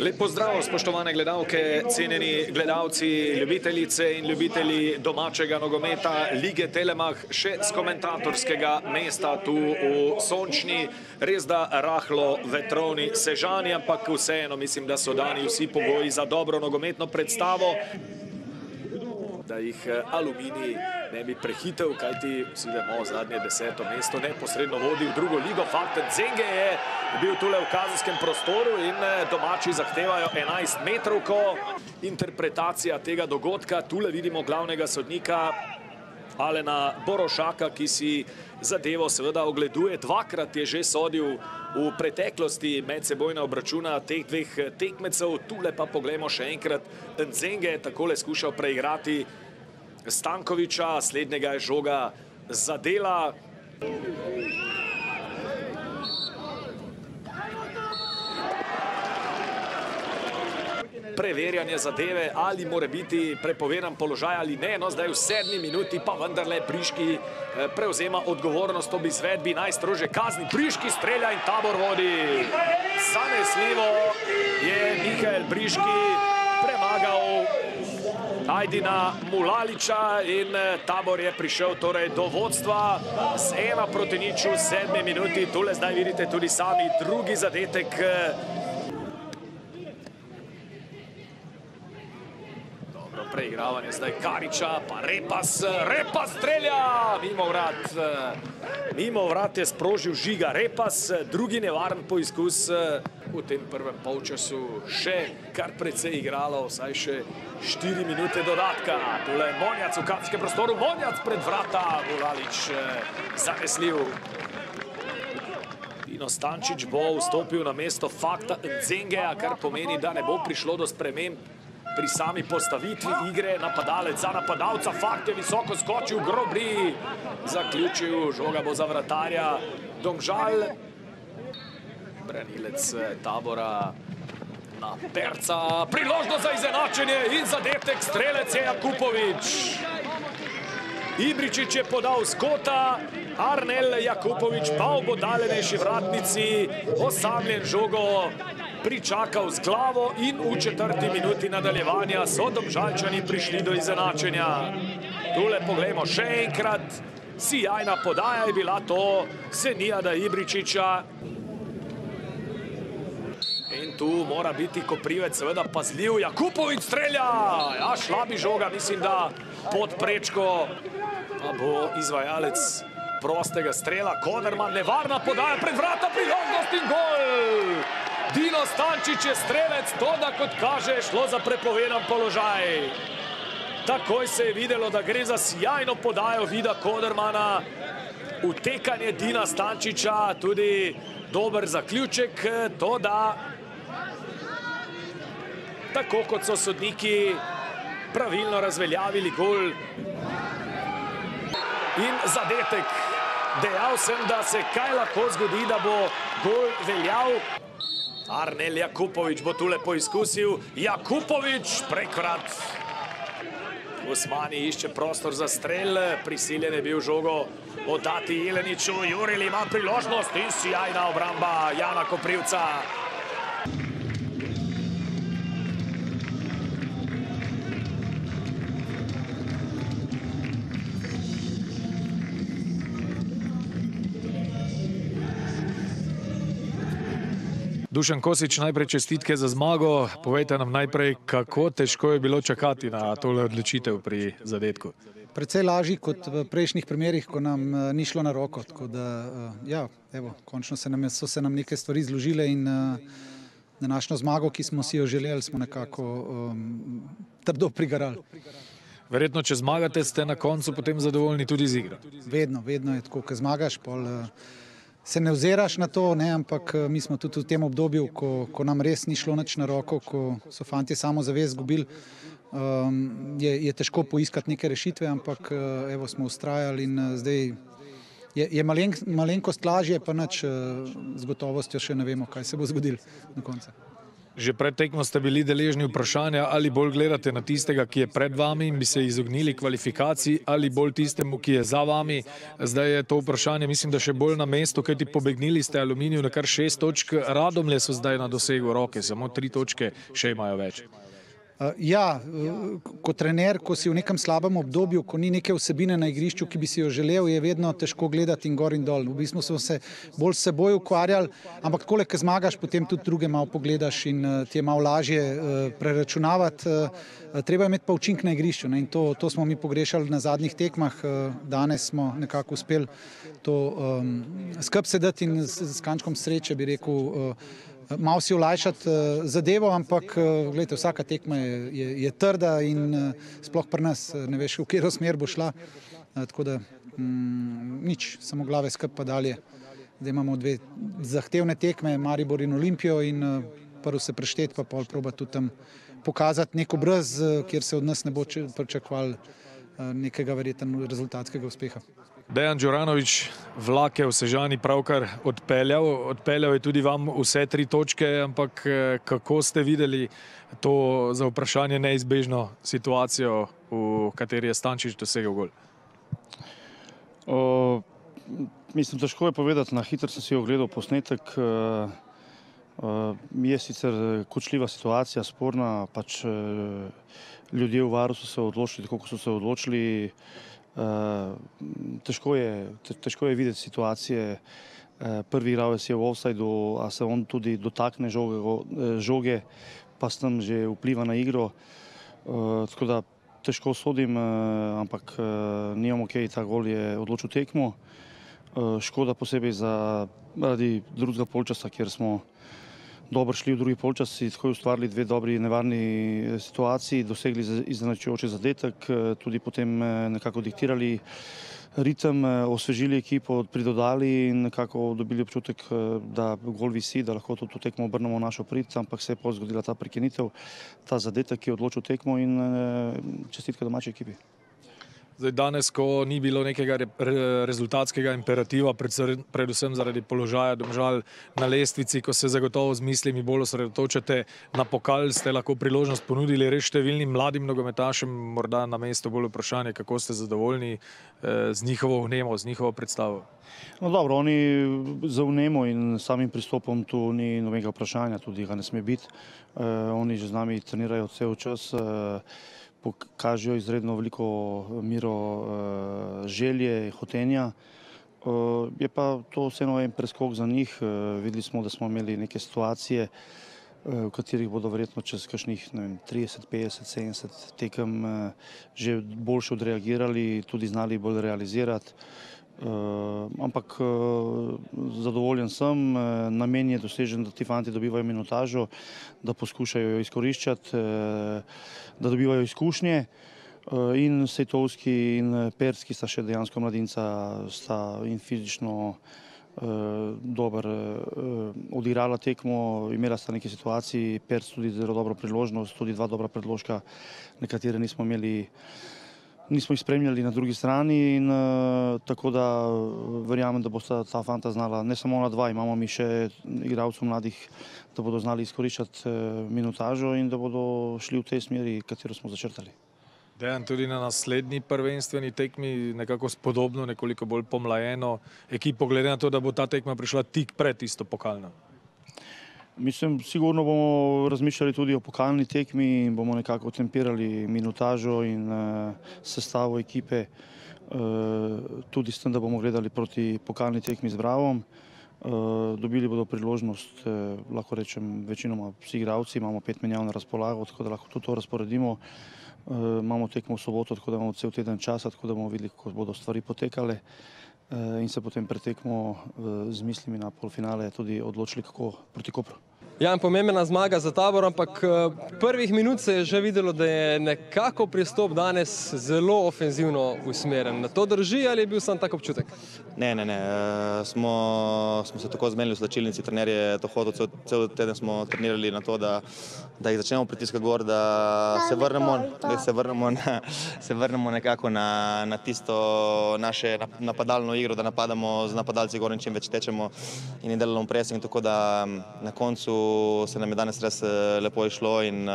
Lep pozdrav, spoštovane gledalke, cenjeni gledalci, ljubiteljice in ljubitelji domačega nogometa Lige Telemach, še z komentatorskega mesta tu v sončni, res da rahlo vetrovni Sežani, ampak vseeno mislim, da so dani vsi pogoji za dobro nogometno predstavo, da jih Aluminij ne bi prehitel, kajti vsi vemo, zadnje 10. mesto neposredno vodi v drugo ligo. Fakten Zenge je bil tule v kazenskem prostoru in domači zahtevajo 11 metrovko. Interpretacija tega dogodka, tule vidimo glavnega sodnika Alena Borošaka, ki si zadevo seveda ogleduje. Dvakrat je že sodil v preteklosti medsebojna obračuna teh dveh tekmecev. Tule pa poglejmo še enkrat. Zenge je takole skušal preigrati Stankoviča, slednjega je žoga zadela. Preverjanje zadeve, ali mora biti prepovedan položaj ali ne. No, zdaj v 7. minuti pa vendarle Briški prevzema odgovornost ob izvedbi najstrožje kazni. Briški strelja in Tabor vodi. Zanesljivo je Mihael Briški premagal Ajdina Mulaliča in Tabor je prišel torej do vodstva z 1-0 v 7. minuti. Tule zdaj vidite tudi sami drugi zadetek. Dobro preigravanje zdaj Kariča, pa Repas strelja mimo vrat. Mimo vrat je sprožil Žiga Repas, drugi nevaren poizkus. V tem prvem polčasu še kar precej igralo, vsaj še 4 minute dodatka. Tule je Monjac v kazenskem prostoru, Monjac pred vrata, Mulalič zanesljiv. Dino Stančič bo vstopil na mesto Fakta Nzengeja, kar pomeni, da ne bo prišlo do sprememb pri sami postavitvi igre. Napadalec za napadalca, Fakt je visoko skočil, Grobri zaključil, žoga bo za vratarja Domžal. Branilec Tabora na Perca, priložnost za izenačenje in zadetek, strelec je Jakupovič. Ibričič je podal z kota, Arnel Jakupovič pa v oddaljenejši vratnici osamljen žogo pričakal z glavo in v 4. minuti nadaljevanja so Domžalčani prišli do izenačenja. Tule poglejmo še enkrat, sijajna podaja je bila to Senijada Ibričiča. In tu mora biti Koprivec seveda pazljiv. Jakupovič strelja! Ja, šla bi žoga, mislim, da pod prečko. Pa bo izvajalec prostega strela. Koderman, nevarna podaja pred vrata, priložnost in gol! Dino Stančič je strelec, to da kot kaže šlo za prepovedan položaj. Takoj se je videlo, da gre za sjajno podajo Vida Kodermana. Utekanje Dina Stančiča, tudi dober zaključek, to da tako kot so sodniki pravilno razveljavili gol in zadetek. Dejal sem, da se kaj lahko zgodi, da bo gol veljal. Arnel Jakupovič bo tule poizkusil. Jakupovič prek vrat. Osmani išče prostor za strel, prisiljen je bil žogo oddati Jeleniču. Juril ima priložnost in sijajna obramba Jana Koprivca. Dušan Kosič, najprej čestitke za zmago. Povejte nam najprej, kako težko je bilo čakati na tole odločitev pri zadetku. Precej lažji kot v prejšnjih primerih, ko nam ni šlo na roko. Tako da, ja, evo, končno so se nam neke stvari zložile in današnjo zmago, ki smo si jo želeli, smo nekako trdo prigarali. Verjetno, če zmagate, ste na koncu potem zadovoljni tudi z igro. Vedno je tako, ko zmagaš, pol se ne oziraš na to, ampak mi smo tudi v tem obdobju, ko nam res ni šlo nič na roko, ko so fantje samozavest izgubili, je težko poiskati neke rešitve, ampak evo smo vztrajali in zdaj je malenkost lažje, pa nič z gotovostjo še ne vemo, kaj se bo zgodilo na koncu. Že pred tekmo ste bili deležni vprašanja, ali bolj gledate na tistega, ki je pred vami in bi se izognili kvalifikaciji, ali bolj tistemu, ki je za vami. Zdaj je to vprašanje, mislim, da še bolj na mestu, kajti pobegnili ste Aluminiju na kar 6 točk, Radomlje so zdaj na dosegu roke, samo 3 točke še imajo več. Ja, kot trener, ko si v nekem slabem obdobju, ko ni neke vsebine na igrišču, ki bi si jo želel, je vedno težko gledati in gor in dol. V bistvu smo se bolj s seboj ukvarjali, ampak takole, ko zmagaš, potem tudi druge malo pogledaš in ti je malo lažje preračunavati. Treba imeti pa učink na igrišču, ne? In to smo mi pogrešali na zadnjih tekmah. Danes smo nekako uspeli to skup sedeti in s kančkom sreče, bi rekel, malo si olajšati zadevo, ampak gledajte, vsaka tekma je trda in sploh pri nas ne veš, v katero smer bo šla. Tako da nič, samo glave skup pa dalje. Zdaj imamo 2 zahtevne tekme, Maribor in Olimpijo, in prvo se prešteti, pa pol proba tudi tam pokazati nek obraz, kjer se od nas ne bo pričakovali nekega verjetno rezultatskega uspeha. Dejan Đuranović, vlak je v Sežani pravkar odpeljal je tudi vam vse 3 točke, ampak kako ste videli to za vprašanje neizbežno situacijo, v kateri je Stančič dosegel gol? Mislim, težko je povedati, na hitro sem si ogledal posnetek. Je sicer kočljiva situacija, sporna, pač ljudje v varu so se odločili tako, kot so se odločili. Težko je videti situacije. Prvi igralec je v offsideu, a se on tudi dotakne žoge, pa s tem že vpliva na igro. Tako da težko sodim, ampak nimam okej, ta gol je odločil tekmo. Škoda posebej zaradi drugega polčasa, kjer smo dobro šli v drugi polčas, tako ustvarili 2 dobri nevarni situaciji, dosegli izenačujoči zadetek, tudi potem nekako diktirali ritem, osvežili ekipo, pridodali in nekako dobili občutek, da gol visi, da lahko to tekmo obrnemo v našo prid, ampak se je potem zgodila ta prekinitev, ta zadetek, ki je odločil tekmo, in čestitke domači ekipi. Zdaj, danes, ko ni bilo nekega rezultatskega imperativa, predvsem zaradi položaja Domžal na lestvici, ko se zagotovo z mislimi bolj osredotočate na pokal, ste lahko priložnost ponudili res številnim mladim nogometašem, morda na mestu bolj vprašanje, kako ste zadovoljni z njihovo vnemo, z njihovo predstavo? No dobro, oni za vnemo in samim pristopom tu ni nobenega vprašanja, tudi ga ne sme biti. Oni že z nami trenirajo cel čas, pokažejo izredno veliko mero želje, hotenja. Je pa to vseeno en preskok za njih. Videli smo, da smo imeli neke situacije, v katerih bodo verjetno čez kakšnih 30, 50, 70 tekem že boljše odreagirali, tudi znali bolj realizirati. Ampak zadovoljen sem, namen je dosežen, da ti fanti dobivajo minutažo, da poskušajo jo izkoriščati, da dobivajo izkušnje, in Sejtovski in Perski sta še dejansko mladinca, sta in fizično dobro odigrala tekmo, imela sta neke situacije, Perc tudi zelo dobro priložnost, tudi 2 dobra predložka, nekatere nismo jih spremljali na drugi strani, in tako da verjamem, da bosta ta fanta znala, ne samo ona 2, imamo mi še igralcev mladih, da bodo znali izkoriščati minutažo in da bodo šli v tej smeri, katero smo začrtali. Dejan, tudi na naslednji prvenstveni tekmi nekako spodobno, nekoliko bolj pomlajeno ekipo, glede na to, da bo ta tekma prišla tik pred tisto pokalno. Mislim, sigurno bomo razmišljali tudi o pokalni tekmi in bomo nekako tempirali minutažo in sestavo ekipe, tudi s tem, da bomo gledali proti pokalni tekmi z Bravom. Dobili bodo priložnost, lahko rečem, večinoma vsi igralci, imamo 5 menjav na razpolago, tako da lahko tudi to razporedimo. Imamo tekmo v soboto, tako da imamo cel teden časa, tako da bomo videli, kako bodo stvari potekale, in se potem pred tekmo z mislimi na polfinale tudi odločili, kako proti Kopru. Ja, pomembna zmaga za Tabor, ampak prvih minut se je že videlo, da je nekako pristop danes zelo ofenzivno usmeren. To drži ali je bil sam tak občutek? Ne. Smo se tako zmenili v slačilnici, trener je to hodil, cel teden smo trenirali na to, da jih začnemo pritiskati gor, da se vrnemo nekako na tisto naše napadalno igro, da napadamo z napadalci gor in čim več tečemo in delamo pressing, tako da na koncu se nam je danes res lepo išlo in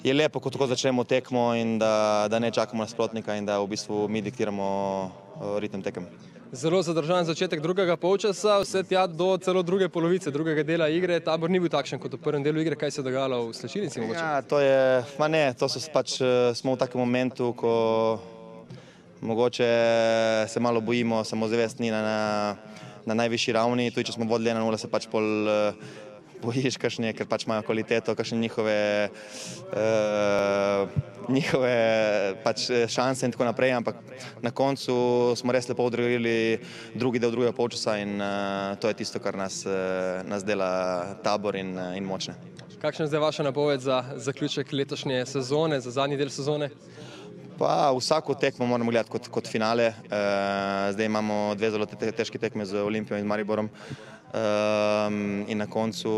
je lepo, ko tako začnemo tekmo in da ne čakamo nasprotnika in da v bistvu mi diktiramo ritem tekem. Zelo zadržan začetek drugega polčasa, vse tja do celo druge polovice, drugega dela igre. Tabor ni bil takšen kot v prvem delu igre. Kaj se je dogajalo v slačilnici mogoče? Ja, to so pač, smo v takem momentu, ko mogoče se malo bojimo, samozavest ni na najvišji ravni. Tudi če smo vodili 1-0, se pač pol bojiš kakšne, ker pač imajo kvaliteto, kakšne njihove pač šanse in tako naprej, ampak na koncu smo res lepo odragili drugi del drugega polčasa in to je tisto, kar nas dela Tabor in močne. Kakšna je zdaj vaša napoved za zaključek letošnje sezone, za zadnji del sezone? Pa vsako tekmo moramo gledati kot finale. Zdaj imamo 2 zelo težke tekme z Olimpijo in Mariborom. In na koncu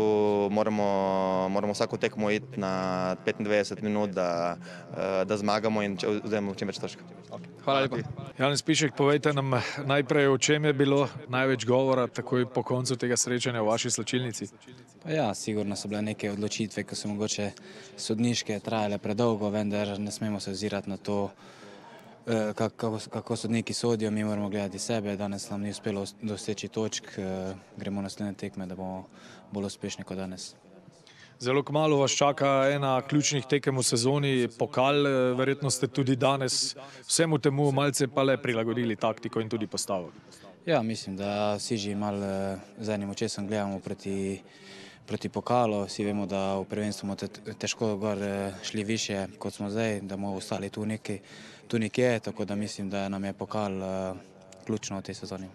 moramo vsako tekmo iti na 95 minut, da zmagamo in vzamemo čim več točk. Hvala lepa. Janez Pišek, povejte nam najprej, o čem je bilo največ govora takoj po koncu tega srečanja v vaši slačilnici? Ja, sigurno so bile neke odločitve, ki so mogoče sodniške trajale predolgo, vendar ne smemo se ozirati na to, kako sodniki sodijo, mi moramo gledati sebe. Danes nam ni uspelo doseči točk, gremo naslednje tekme, da bomo bolj uspešni kot danes. Zelo kmalu vas čaka ena ključnih tekem v sezoni, pokal, verjetno ste tudi danes vsemu temu malce pa le prilagodili taktiko in tudi postavo. Ja, mislim, da vsi že malo z enim očesom gledamo proti pokalu. Vsi vemo, da v prvenstvu bomo težko gor šli više, kot smo zdaj, da bomo ostali tu nekje, tako da mislim, da nam je pokal ključno v tej sezoni.